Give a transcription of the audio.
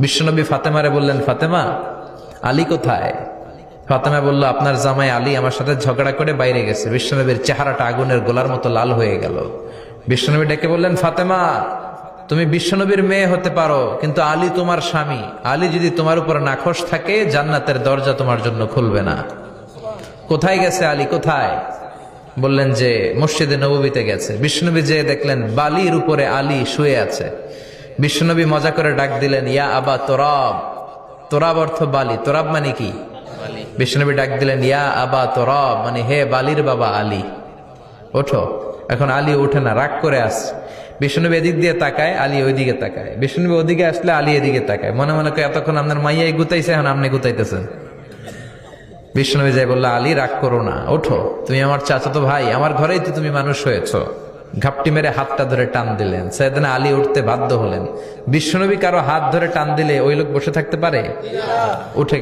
বিশ্বনবী ফাতেমারে বললেন, ফাতেমা, আলী কোথায়? ফাতেমা বলল, আপনার জামাই আলী আমার সাথে ঝগড়া করে বাইরে গেছে। বিশ্বনবীর চেহারাটা আগুনের গোলার মতো লাল হয়ে গেল। বিশ্বনবী ডেকে বললেন, ফাতেমা, তুমি বিশ্বনবীর মেয়ে হতে পারো, কিন্তু আলী তোমার স্বামী। আলী যদি তোমার উপর নাখোশ থাকে, জান্নাতের দরজা তোমার জন্য খুলবে না। কোথায় গেছে আলী, কোথায়? বললেন যে মসজিদে নববীতে গেছে। বিশ্বনবী যে দেখলেন বালির উপরে আলী শুয়ে আছে। বিশ্বনবী মজা করে ডাক দিলেন, ইয়া আবা তোরাব। তোরাব অর্থ বালি, তোরাব মানে কি? বিশ্বনবী ডাক দিলেন, ইয়া আবা তোরাব, মানে হে বালির বাবা আলী, ওঠো। এখন আলী ওঠে না, রাগ করে আসছে। বিশ্বনবী এদিক দিয়ে তাকায়, আলী ওইদিকে তাকায়। বিশ্বনবী ওদিকে আসলে আলী এদিকে তাকায়। মনে মনে করে এতক্ষণ আপনার মাইয়াই গুতাইছে, এখন আপনি গুতাইতেছেন। বিশ্বনবী যাই বললো, আলী রাগ করো না, ওঠো, তুমি আমার চাচাতো ভাই, আমার ঘরেই তো তুমি মানুষ হয়েছ। ঘাপটি মেরে হাতটা ধরে টান দিলেন। সাইয়েদনা আলী উঠতে বাধ্য হলেন। বিশ্বনবী কারো হাত ধরে টান দিলে ওই লোক বসে থাকতে পারে? উঠে